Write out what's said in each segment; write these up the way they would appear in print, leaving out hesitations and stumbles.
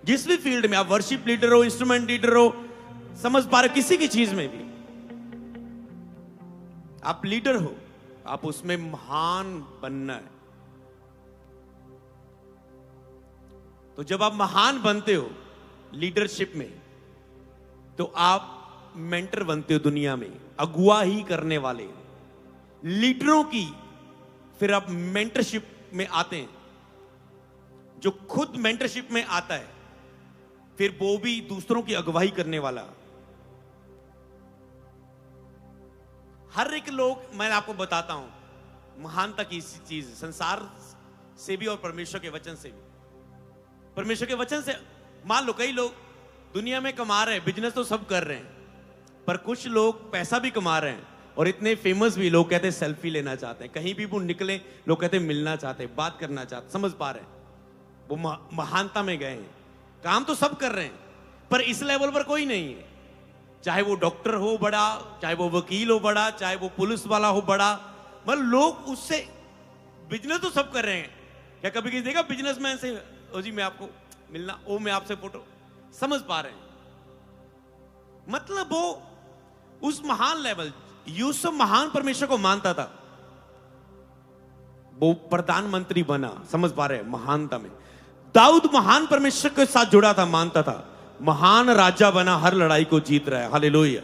जिस भी फील्ड में, आप वर्शिप लीडर हो, इंस्ट्रूमेंट लीडर हो, समझ पा रहे हो, किसी की चीज में भी आप लीडर हो, आप उसमें महान बनना है। तो जब आप महान बनते हो लीडरशिप में, तो आप मेंटर बनते हो दुनिया में, अगुवाही करने वाले लीडरों की। फिर आप मेंटरशिप में आते हैं। जो खुद मेंटरशिप में आता है, फिर वो भी दूसरों की अगुवाही करने वाला। हर एक लोग, मैं आपको बताता हूं, महानता की चीज संसार से भी और परमेश्वर के वचन से भी। परमेश्वर के वचन से, मान लो कई लोग दुनिया में कमा रहे हैं, बिजनेस तो सब कर रहे हैं, पर कुछ लोग पैसा भी कमा रहे हैं और इतने फेमस भी, लोग कहते हैं सेल्फी लेना चाहते हैं, कहीं भी वो निकले लोग कहते हैं मिलना चाहते हैं, बात करना चाहते, समझ पा रहे हैं, वो महानता में गए हैं। काम तो सब कर रहे हैं, पर इस लेवल पर कोई नहीं है। चाहे वो डॉक्टर हो बड़ा, चाहे वो वकील हो बड़ा, चाहे वो पुलिस वाला हो बड़ा, मतलब लोग उससे, बिजनेस तो सब कर रहे हैं। क्या कभी किसी देखा बिजनेसमैन से, ओ जी मैं आपको मिलना, ओ मैं आपसे फोटो, समझ पा रहे हैं? मतलब वो उस महान लेवल, यूसुफ महान परमेश्वर को मानता था, वो प्रधानमंत्री बना, समझ पा रहे हैं, महानता में। दाऊद महान परमेश्वर के साथ जुड़ा था, मानता था, महान राजा बना, हर लड़ाई को जीत रहा है, हालेलुया।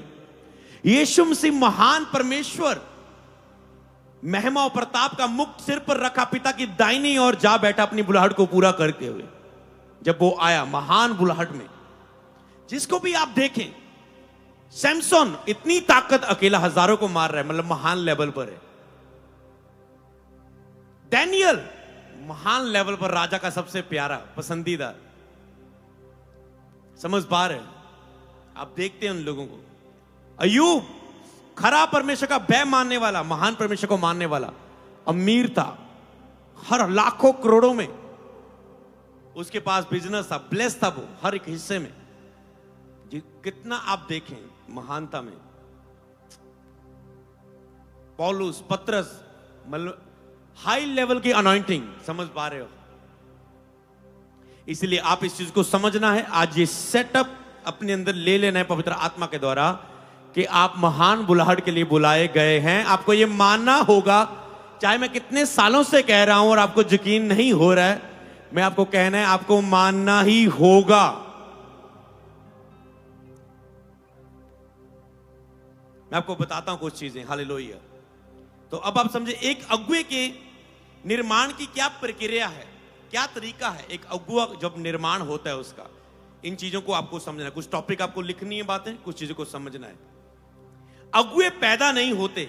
यीशु मसीह महान परमेश्वर, महिमा और प्रताप का मुकुट सिर पर रखा, पिता की दाहिनी ओर जा बैठा अपनी बुलाहट को पूरा करते हुए। जब वो आया महान बुलाहट में, जिसको भी आप देखें, सैमसन इतनी ताकत, अकेला हजारों को मार रहा है, मतलब महान लेवल पर है। डैनियल महान लेवल पर, राजा का सबसे प्यारा पसंदीदा, समझ पा रहे हैं? आप देखते हैं उन लोगों को। अय्यूब खरा परमेश्वर का भय मानने वाला, महान परमेश्वर को मानने वाला, अमीर था, हर लाखों करोड़ों में उसके पास बिजनेस था, ब्लेस था वो हर एक हिस्से में। कितना आप देखें महानता में। पौलुस, पत्रस, मतलब हाई लेवल की अनॉइंटिंग, समझ पा रहे हो? इसलिए आप इस चीज को समझना है, आज ये सेटअप अपने अंदर ले लेना है पवित्र आत्मा के द्वारा, कि आप महान बुलाहट के लिए बुलाए गए हैं। आपको ये मानना होगा, चाहे मैं कितने सालों से कह रहा हूं और आपको यकीन नहीं हो रहा है, मैं आपको कहना है, आपको मानना ही होगा। मैं आपको बताता हूं कुछ चीजें, हालेलुया। तो अब आप समझे एक अगुवे के निर्माण की क्या प्रक्रिया है, क्या तरीका है। एक अगुआ जब निर्माण होता है उसका, इन चीजों को आपको समझना है। कुछ टॉपिक आपको लिखनी है, बातें, कुछ चीजों को समझना है। अगुवे पैदा नहीं होते,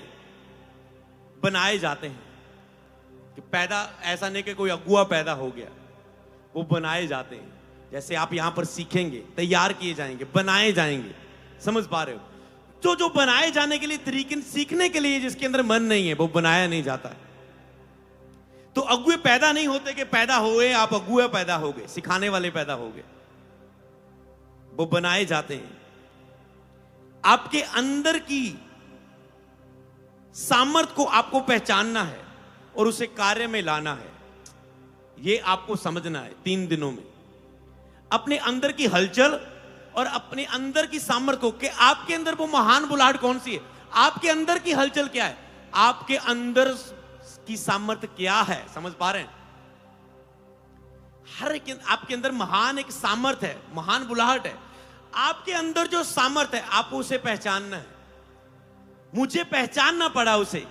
बनाए जाते हैं। कि पैदा ऐसा नहीं कि कोई अगुआ पैदा हो गया, वो बनाए जाते हैं। जैसे आप यहां पर सीखेंगे, तैयार किए जाएंगे, बनाए जाएंगे, समझ पा रहे हो? तो जो बनाए जाने के लिए तरीके, सीखने के लिए जिसके अंदर मन नहीं है, वो बनाया नहीं जाता है। तो अगुए पैदा नहीं होते कि पैदा हुए आप अगुआ पैदा हो गए, सिखाने वाले पैदा हो गए, वो बनाए जाते हैं। आपके अंदर की सामर्थ्य को आपको पहचानना है और उसे कार्य में लाना है। यह आपको समझना है 3 दिनों में, अपने अंदर की हलचल और अपने अंदर की सामर्थ्य को, कि आपके अंदर वो महान बुलाहट कौन सी है, आपके अंदर की हलचल क्या है, आपके अंदर की सामर्थ्य क्या है, समझ पा रहे हैं? हर एक आपके अंदर महान एक सामर्थ्य है, महान बुलाहट है। आपके अंदर जो सामर्थ्य है, आपको उसे पहचानना है। मुझे पहचानना पड़ा उसे,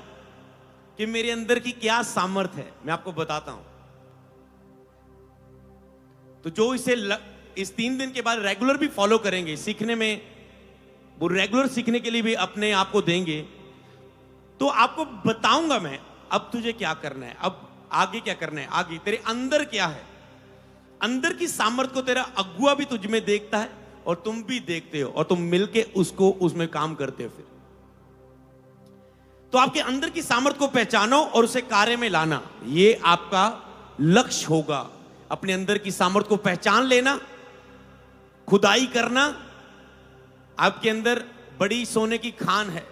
कि मेरे अंदर की क्या सामर्थ्य है। मैं आपको बताता हूं। तो जो इसे इस 3 दिन के बाद रेगुलर भी फॉलो करेंगे, सीखने में, वो रेगुलर सीखने के लिए भी अपने आप को देंगे, तो आपको बताऊंगा मैं, अब तुझे क्या करना है, अब आगे क्या करना है, आगे तेरे अंदर क्या है। अंदर की सामर्थ्य को तेरा अगुआ भी तुझ में देखता है और तुम भी देखते हो, और तुम मिलके उसको, उसमें काम करते हो। फिर तो आपके अंदर की सामर्थ्य को पहचानो और उसे कार्य में लाना, यह आपका लक्ष्य होगा। अपने अंदर की सामर्थ्य को पहचान लेना, खुदाई करना। आपके अंदर बड़ी सोने की खान है,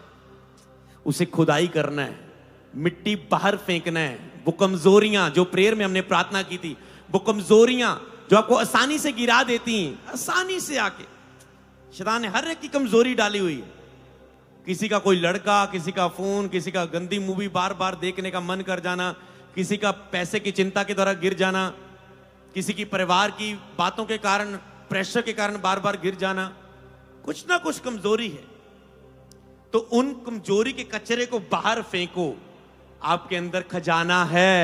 उसे खुदाई करना है, मिट्टी बाहर फेंकना है। वो कमजोरियां जो प्रेयर में हमने प्रार्थना की थी, वो कमजोरियां जो आपको आसानी से गिरा देती हैं, आसानी से आके शैतान ने हर एक की कमजोरी डाली हुई है। किसी का कोई लड़का, किसी का फोन, किसी का गंदी मूवी बार बार देखने का मन कर जाना, किसी का पैसे की चिंता के द्वारा गिर जाना, किसी की परिवार की बातों के कारण, प्रेशर के कारण बार बार गिर जाना। कुछ ना कुछ कमजोरी है, तो उन कमजोरी के कचरे को बाहर फेंको। आपके अंदर खजाना है,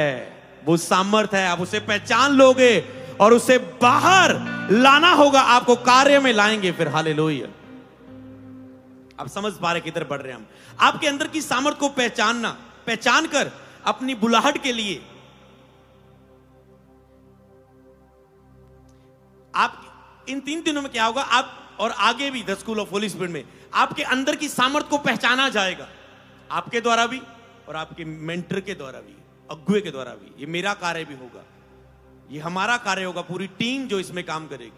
वो सामर्थ है, आप उसे पहचान लोगे और उसे बाहर लाना होगा, आपको कार्य में लाएंगे फिर। हालेलुया। आप समझ पा रहे किधर बढ़ रहे हैं हम। आपके अंदर की सामर्थ को पहचानना, पहचान कर अपनी बुलाहट के लिए आप इन 3 दिनों में क्या होगा, आप और आगे भी the school of Holi spirit में आपके अंदर की सामर्थ को पहचाना जाएगा, आपके द्वारा भी और आपके मेंटर के द्वारा भी, अगुए के द्वारा भी। ये मेरा कार्य भी होगा, ये हमारा कार्य होगा, पूरी टीम जो इसमें काम करेगी।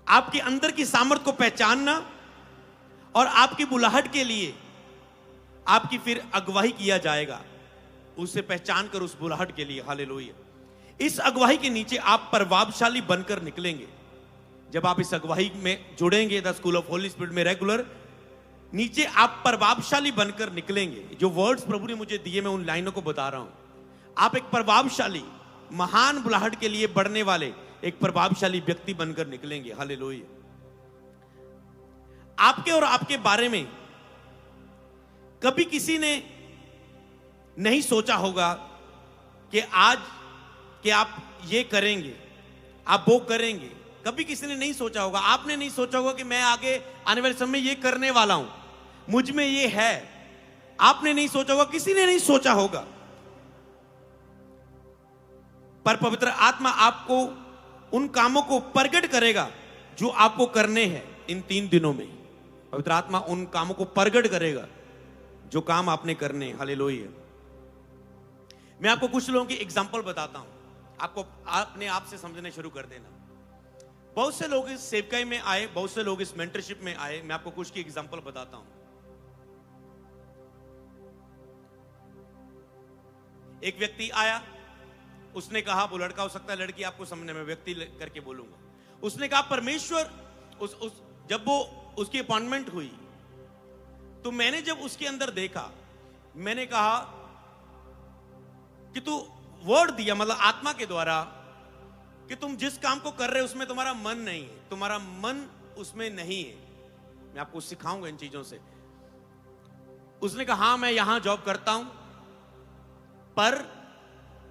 आपके अंदर की सामर्थ को पहचानना और आपकी बुलाहट के लिए आपकी फिर अगुवाई किया जाएगा, उसे पहचान कर उस बुलाहट के लिए। हालेलुया। इस अगुवाई के नीचे आप प्रभावशाली बनकर निकलेंगे। जब आप इस अगुवाई में जुड़ेंगे the school of Holi spirit में रेगुलर, नीचे आप प्रभावशाली बनकर निकलेंगे। जो वर्ड्स प्रभु ने मुझे दिए, मैं उन लाइनों को बता रहा हूं। आप एक प्रभावशाली, महान बुलाहट के लिए बढ़ने वाले एक प्रभावशाली व्यक्ति बनकर निकलेंगे। हालेलुया। आपके और आपके बारे में कभी किसी ने नहीं सोचा होगा कि आज कि आप ये करेंगे, आप वो करेंगे। कभी किसी ने नहीं सोचा होगा, आपने नहीं सोचा होगा कि मैं आगे आने वाले समय में ये करने वाला हूं, मुझ में ये है। आपने नहीं सोचा होगा, किसी ने नहीं सोचा होगा, पर पवित्र आत्मा आपको उन कामों को प्रकट करेगा जो आपको करने हैं इन 3 दिनों में। पवित्र आत्मा उन कामों को प्रकट करेगा जो काम आपने करने। हालेलुया। मैं आपको कुछ लोगों की एग्जांपल बताता हूं, आपको अपने आप से समझने शुरू कर देना। बहुत से लोग इस सेवकाई में आए, बहुत से लोग इस मेंटरशिप में आए। मैं आपको कुछ की एग्जांपल बताता हूं। एक व्यक्ति आया, उसने कहा, वो लड़का हो सकता है, लड़की आपको समझने में, व्यक्ति करके बोलूंगा। उसने कहा परमेश्वर, जब वो उसकी अपॉइंटमेंट हुई तो मैंने जब उसके अंदर देखा, मैंने कहा कि तू वर्ड दिया, मतलब आत्मा के द्वारा, कि तुम जिस काम को कर रहे हो उसमें तुम्हारा मन नहीं है, तुम्हारा मन उसमें नहीं है। मैं आपको सिखाऊंगा इन चीजों से। उसने कहा हाँ मैं यहां जॉब करता हूं, पर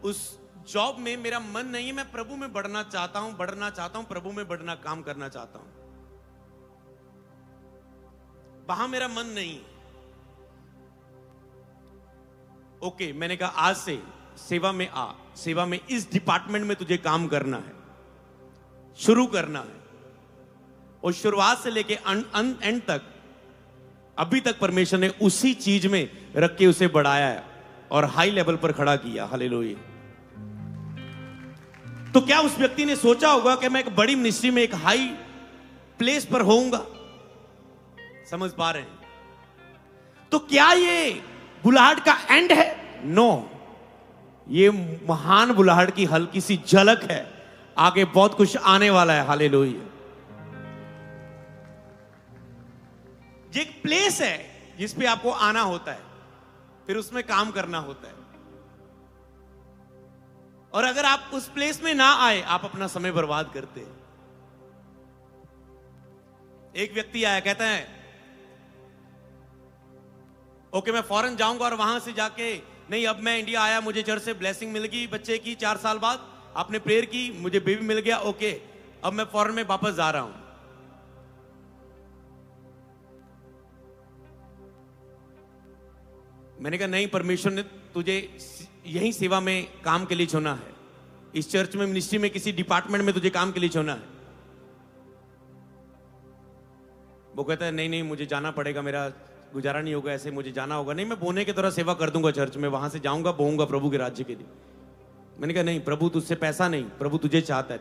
उस जॉब में मेरा मन नहीं है, मैं प्रभु में बढ़ना चाहता हूं, प्रभु में बढ़ना, काम करना चाहता हूं, वहां मेरा मन नहीं है। ओके, मैंने कहा आज से सेवा में आ, सेवा में इस डिपार्टमेंट में तुझे काम करना है, शुरू करना है। और शुरुआत से लेके एंड तक, अभी तक परमेश्वर ने उसी चीज में रख के उसे बढ़ाया है और हाई लेवल पर खड़ा किया। हालेलुया। तो क्या उस व्यक्ति ने सोचा होगा कि मैं एक बड़ी मिनिस्ट्री में एक हाई प्लेस पर होऊंगा? समझ पा रहे हैं? तो क्या ये बुलाहट का एंड है? नो, ये महान बुलाहट की हल्की सी झलक है, आगे बहुत कुछ आने वाला है। हालेलुया। ये एक प्लेस है जिस पे आपको आना होता है, फिर उसमें काम करना होता है। और अगर आप उस प्लेस में ना आए, आप अपना समय बर्बाद करते हैं। एक व्यक्ति आया, कहता है ओके मैं फॉरेन जाऊंगा, और वहां से जाके नहीं, अब मैं इंडिया आया, मुझे चर्च से ब्लेसिंग मिल गई बच्चे की 4 साल बाद, आपने प्रेयर की, मुझे बेबी मिल गया, ओके अब मैं फॉरेन में वापस जा रहा हूं। मैंने कहा नहीं, परमेश्वर ने तुझे यही सेवा में काम के लिए चुना है, इस चर्च में, मिनिस्ट्री में, किसी डिपार्टमेंट में तुझे काम के लिए चुना है। वो कहता है नहीं नहीं, मुझे जाना पड़ेगा, मेरा गुजारा नहीं होगा ऐसे, मुझे जाना होगा। नहीं, मैं बोने की तरह सेवा कर दूंगा चर्च में, वहां से जाऊंगा, बोऊंगा प्रभु के राज्य के लिए। मैंने कहा नहीं, प्रभु तुझसे पैसा नहीं, प्रभु तुझे चाहता है,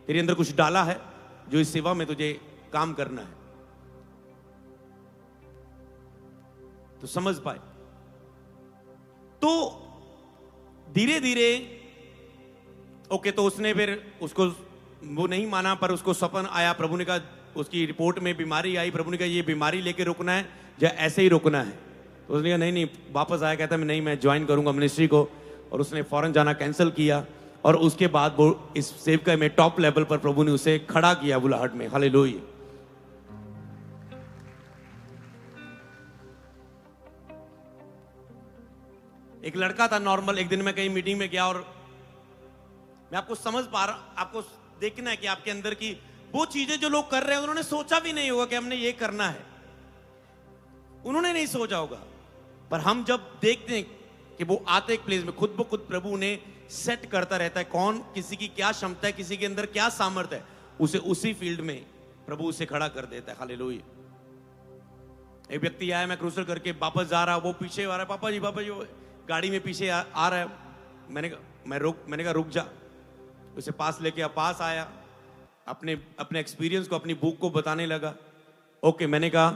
तेरे अंदर कुछ डाला है जो इस सेवा में तुझे काम करना है। तो समझ पाए। तो धीरे धीरे ओके, तो उसने फिर उसको वो नहीं माना, पर उसको सपन आया, प्रभु ने कहा, उसकी रिपोर्ट में बीमारी आई, प्रभु ने कहा ये बीमारी लेके रुकना है या ऐसे ही रुकना है। तो उसने कहा नहीं नहीं, वापस आया, कहता नहीं मैं ज्वाइन करूंगा मिनिस्ट्री को। और उसने फौरन जाना कैंसिल किया, और उसके बाद वो इस सेवकाई में टॉप लेवल पर प्रभु ने उसे खड़ा किया बुलाहट में। हालेलुया। एक लड़का था नॉर्मल, एक दिन मैं कहीं मीटिंग में गया और मैं आपको समझ पा रहा, आपको देखना है कि आपके अंदर की वो चीजें जो लोग कर रहे हैं, उन्होंने सोचा भी नहीं होगा कि हमने ये करना है, उन्होंने नहीं सोचा होगा। पर हम जब देखते हैं कि वो आते एक प्लेस में, खुद ब खुद प्रभु ने सेट करता रहता है कौन, किसी की क्या क्षमता है, किसी के अंदर क्या सामर्थ्य है, उसे उसी फील्ड में प्रभु उसे खड़ा कर देता है। हालेलुया। एक व्यक्ति आया, मैं क्रूसर करके वापस जा रहा, वो पीछे आ रहा है, पापा जी वो गाड़ी में पीछे आ रहा है। मैंने कहा रुक जा। उसे पास लेके पास आया, अपने एक्सपीरियंस को, अपनी बुक को बताने लगा। ओके, मैंने कहा,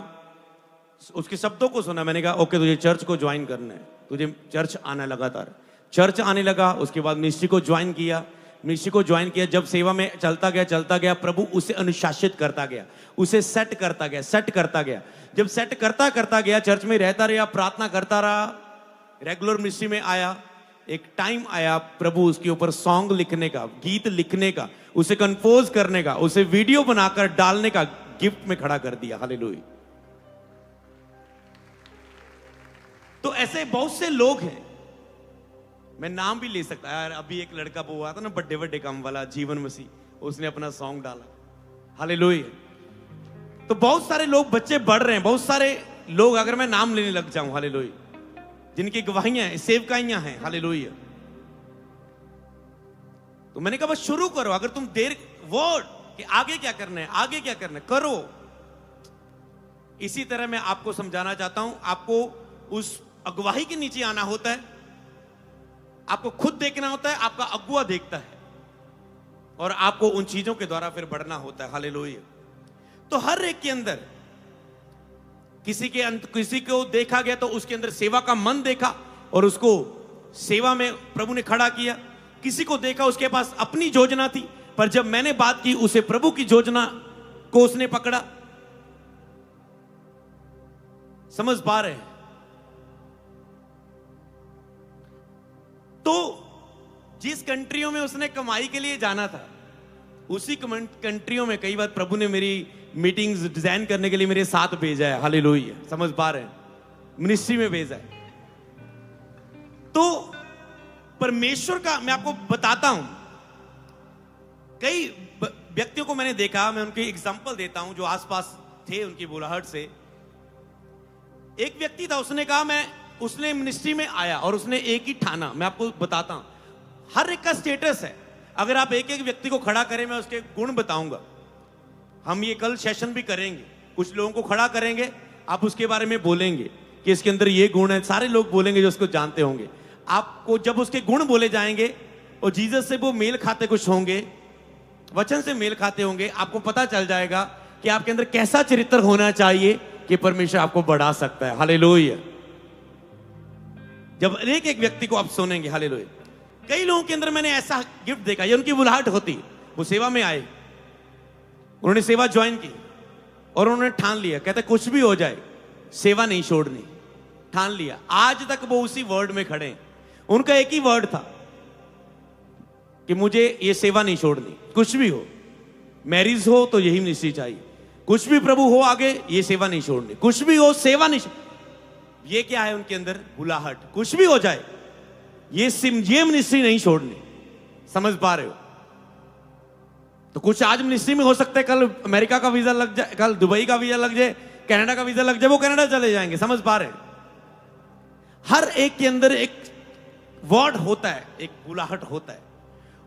उसके शब्दों को सुना, मैंने कहा ओके तुझे चर्च को ज्वाइन करना है, तुझे चर्च आना, लगातार चर्च आने लगा। उसके बाद मिनिस्ट्री को ज्वाइन किया। जब सेवा में चलता गया, प्रभु उसे अनुशासित करता गया, उसे सेट करता गया। जब सेट करता गया, चर्च में रहता रहा, प्रार्थना करता रहा, रेगुलर मिनिस्ट्री में आया। एक टाइम आया, प्रभु उसके ऊपर सॉन्ग लिखने का, गीत लिखने का, उसे कंपोज करने का, उसे वीडियो बनाकर डालने का गिफ्ट में खड़ा कर दिया। हालेलुया। तो ऐसे बहुत से लोग हैं, मैं नाम भी ले सकता यार। अभी एक लड़का वो हुआ था ना, बड़े काम वाला, जीवन मसीह, उसने अपना सॉन्ग डाला। हालेलुया। तो बहुत सारे लोग, बच्चे बढ़ रहे हैं, बहुत सारे लोग, अगर मैं नाम लेने लग जाऊं, हालेलुया, जिनकी गवाहियां हैं, सेवकाइयां हैं। हालेलुया। तो मैंने कहा बस शुरू करो। अगर तुम देर वर्ड कि आगे क्या करना है, करो। इसी तरह मैं आपको समझाना चाहता हूं, आपको उस अगुवाई के नीचे आना होता है, आपको खुद देखना होता है, आपका अगुआ देखता है, और आपको उन चीजों के द्वारा फिर बढ़ना होता है। हालेलुया। तो हर एक के अंदर, किसी को देखा गया तो उसके अंदर सेवा का मन देखा और उसको सेवा में प्रभु ने खड़ा किया। किसी को देखा उसके पास अपनी योजना थी, पर जब मैंने बात की, उसे प्रभु की योजना को उसने पकड़ा। समझ पा रहे हैं? तो जिस कंट्रियों में उसने कमाई के लिए जाना था, उसी कंट्रियों में कई बार प्रभु ने मेरी मीटिंग्स डिजाइन करने के लिए मेरे साथ भेजा है। हालेलुया। समझ पा रहे हैं? मिनिस्ट्री में भेजा है। तो परमेश्वर का मैं आपको बताता हूं, कई व्यक्तियों को मैंने देखा, मैं उनकी एग्जांपल देता हूं जो आसपास थे उनकी बुलाहट से। एक व्यक्ति था, उसने मिनिस्ट्री में आया और उसने एक ही ठाना। मैं आपको बताता हूं, हर एक का स्टेटस है। अगर आप एक एक व्यक्ति को खड़ा करें, मैं उसके गुण बताऊंगा। हम ये कल सेशन भी करेंगे, कुछ लोगों को खड़ा करेंगे, आप उसके बारे में बोलेंगे कि इसके अंदर ये गुण है। सारे लोग बोलेंगे जो उसको जानते होंगे। आपको जब उसके गुण बोले जाएंगे और जीसस से वो मेल खाते कुछ होंगे, वचन से मेल खाते होंगे, आपको पता चल जाएगा कि आपके अंदर कैसा चरित्र होना चाहिए कि परमेश्वर आपको बढ़ा सकता है। हालेलुया। जब एक एक व्यक्ति को आप सुनेंगे, हालेलुया। कई लोगों के अंदर मैंने ऐसा गिफ्ट देखा, ये उनकी बुलाहट होती, वो सेवा में आए, उन्होंने सेवा ज्वाइन की और उन्होंने ठान लिया, कहते कुछ भी हो जाए सेवा नहीं छोड़नी। ठान लिया। आज तक वो उसी वर्ड में खड़े हैं। उनका एक ही वर्ड था कि मुझे ये सेवा नहीं छोड़नी, कुछ भी हो, मैरिज हो तो यही मिनिस्ट्री चाहिए, कुछ भी प्रभु हो आगे, ये सेवा नहीं छोड़नी, कुछ भी हो सेवा नहीं। ये क्या है उनके अंदर? बुलाहट। कुछ भी हो जाए ये मिनिस्ट्री नहीं छोड़नी। समझ पा रहे हो? तो कुछ आज मिनिस्ट्री में हो सकता है, कल अमेरिका का वीजा लग जाए, कल दुबई का वीजा लग जाए, कनाडा का वीजा लग जाए, वो कनाडा चले जाएंगे। समझ पा रहे हैं? हर एक के अंदर एक वर्ड होता है, एक बुलाहट होता है,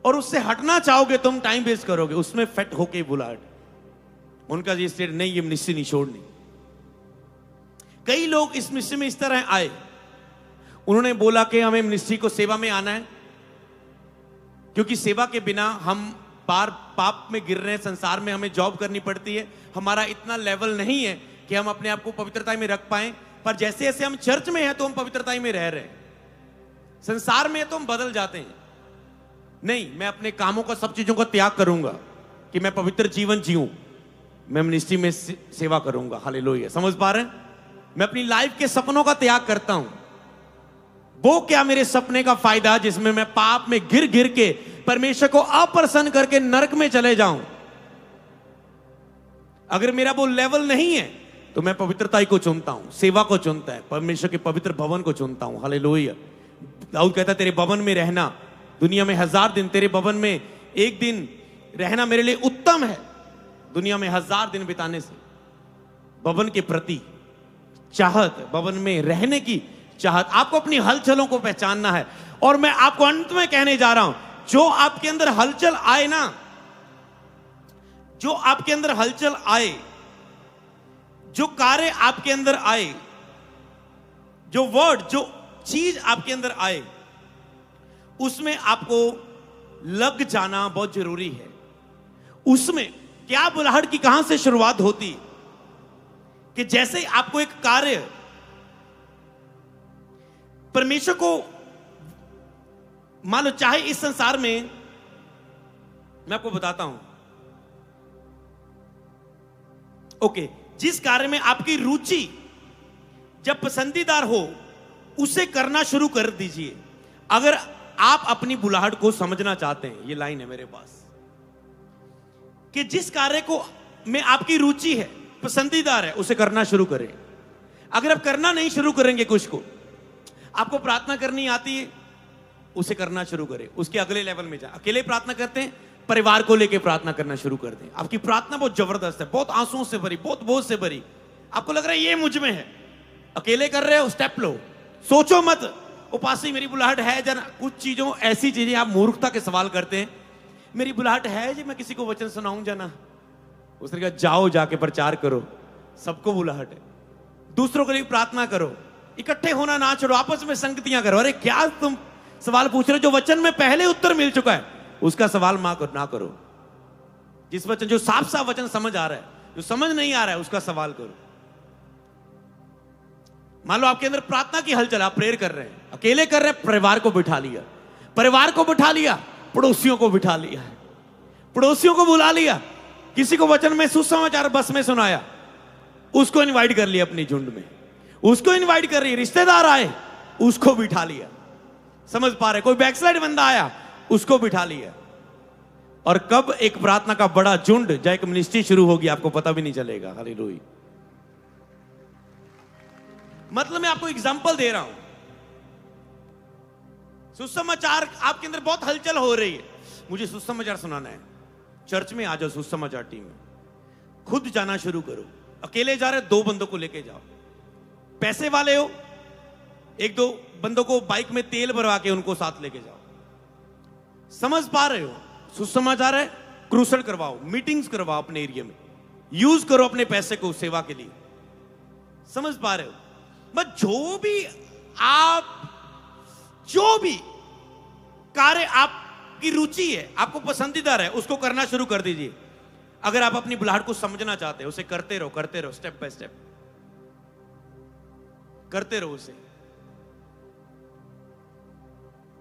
और उससे हटना चाहोगे तुम, टाइम वेस्ट करोगे, उसमें फिट होके बुलाहट। उनका ये स्टेट नहीं, ये मिनिस्ट्री नहीं छोड़नी। कई लोग इस मिनिस्ट्री में इस तरह आए, उन्होंने बोला कि हमें मिनिस्ट्री को सेवा में आना है, क्योंकि सेवा के बिना हम बार पाप में गिर रहे हैं, संसार में हमें जॉब करनी पड़ती है, हमारा इतना लेवल नहीं है कि हम अपने आप को पवित्रता में रख पाएं। पर जैसे जैसे हम चर्च में हैं तो हम पवित्रता में रह रहे हैं, संसार में तो हम बदल जाते हैं। नहीं, मैं अपने कामों का, सब चीजों का त्याग करूंगा कि मैं पवित्र जीवन जीऊं, मैं मिनिस्ट्री में सेवा करूंगा। हालेलुया, समझ पा रहे हैं? मैं अपनी लाइफ के सपनों का त्याग करता हूं। वो क्या मेरे सपने का फायदा जिसमें मैं पाप में गिर गिर के परमेश्वर को अप्रसन्न करके नरक में चले जाऊं। अगर मेरा वो लेवल नहीं है तो मैं पवित्रता ही को चुनता हूं, सेवा को चुनता है, परमेश्वर के पवित्र भवन को चुनता हूं। हालेलुया। दाऊद कहता है तेरे भवन में रहना दुनिया में 1000 दिन, तेरे भवन में एक दिन रहना मेरे लिए उत्तम है दुनिया में 1000 दिन बिताने से। भवन के प्रति चाहत, भवन में रहने की चाहत, आपको अपनी हलचलों को पहचानना है। और मैं आपको अंत में कहने जा रहा हूं, जो आपके अंदर हलचल आए ना, जो आपके अंदर हलचल आए, जो कार्य आपके अंदर आए, जो वर्ड, जो चीज आपके अंदर आए, उसमें आपको लग जाना बहुत जरूरी है। उसमें क्या बुलाहट की कहां से शुरुआत होती कि जैसे आपको एक कार्य परमेश्वर को, मान लो चाहे इस संसार में, मैं आपको बताता हूं, ओके, जिस कार्य में आपकी रुचि जब पसंदीदार हो उसे करना शुरू कर दीजिए। अगर आप अपनी बुलाहट को समझना चाहते हैं, ये लाइन है मेरे पास, कि जिस कार्य को में आपकी रुचि है, पसंदीदार है, उसे करना शुरू करें। अगर आप करना नहीं शुरू करेंगे कुछ को, आपको प्रार्थना करनी आती है, उसे करना शुरू करें, उसके अगले लेवल में जाए। अकेले प्रार्थना करते हैं, परिवार को लेकर प्रार्थना करना शुरू कर दें। आपकी प्रार्थना बहुत जबरदस्त है, बहुत आंसुओं से भरी, बहुत बोझ से भरी, आपको लग रहा है ये मुझ में है, अकेले कर रहे हो, स्टेप लो, सोचो मत उपासी मेरी बुलाहट है जना। कुछ चीजों, ऐसी चीजें आप मूर्खता के सवाल करते हैं, मेरी बुलाहट है जी मैं किसी को वचन सुनाऊं जना। उसने कहा जाओ जाके प्रचार करो, सबको बुलाहट है। दूसरों के लिए प्रार्थना करो, इकट्ठे होना ना छोड़ो, आपस में संगतियां करो। अरे क्या तुम सवाल पूछ रहे हो जो वचन में पहले उत्तर मिल चुका है, उसका सवाल ना करो। जिस वचन, जो साफ साफ वचन समझ आ रहा है, जो समझ नहीं आ रहा है, उसका सवाल करो। मान लो आपके अंदर प्रार्थना की हलचल, आप प्रेयर कर रहे हैं, अकेले कर रहे हैं, परिवार को बिठा लिया, परिवार को बिठा लिया, पड़ोसियों को बिठा लिया, पड़ोसियों को बुला लिया, किसी को वचन में सुसमाचार बस में सुनाया, उसको इनवाइट कर लिया अपनी झुंड में, उसको इनवाइट कर रही, रिश्तेदार आए उसको बिठा लिया। समझ पा रहे? कोई बैकस्लाइड बंदा आया उसको बिठा लिया। और कब एक प्रार्थना का बड़ा झुंड या एक मिनिस्ट्री शुरू होगी आपको पता भी नहीं चलेगा। हालेलुया। मतलब मैं आपको एग्जांपल दे रहा हूं, सुसमाचार आपके अंदर बहुत हलचल हो रही है, मुझे सुसमाचार सुनाना है, चर्च में आ जाओ, सुसमाचार टीम में खुद जाना शुरू करो। अकेले जा रहे 2 बंदों को लेके जाओ, पैसे वाले हो 1-2 बंदों को बाइक में तेल भरवा के उनको साथ लेके जाओ। समझ पा रहे हो? सुसमाचार है, क्रूसेड करवाओ, मीटिंग्स करवाओ अपने एरिया में, यूज करो अपने पैसे को सेवा के लिए। समझ पा रहे हो? बस जो भी कार्य आपकी रुचि है, आपको पसंदीदा है, उसको करना शुरू कर दीजिए। अगर आप अपनी बुलाहट को समझना चाहते हैं, उसे करते रहो, स्टेप बाय स्टेप करते रहो उसे।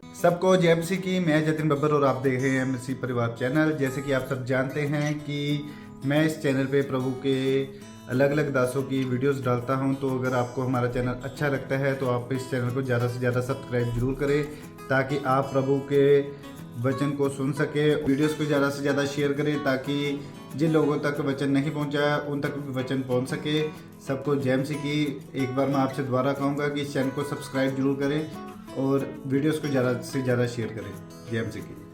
सबको जेएमसी की, मैं जतिन बब्बर और आप देख रहे हैं एमसी परिवार चैनल। जैसे कि आप सब जानते हैं कि मैं इस चैनल पे प्रभु के अलग अलग दासों की वीडियोस डालता हूं, तो अगर आपको हमारा चैनल अच्छा लगता है तो आप इस चैनल को ज़्यादा से ज़्यादा सब्सक्राइब जरूर करें, ताकि आप प्रभु के वचन को सुन सके। वीडियोस को ज़्यादा से ज़्यादा शेयर करें, ताकि जिन लोगों तक वचन नहीं पहुंचा उन तक भी वचन पहुंच सके। सबको जेएमसी की एक बार मैं आपसे दोबारा कहूँगा कि इस चैनल को सब्सक्राइब जरूर करें और वीडियोस को ज़्यादा से ज़्यादा शेयर करें। जेएमसी की।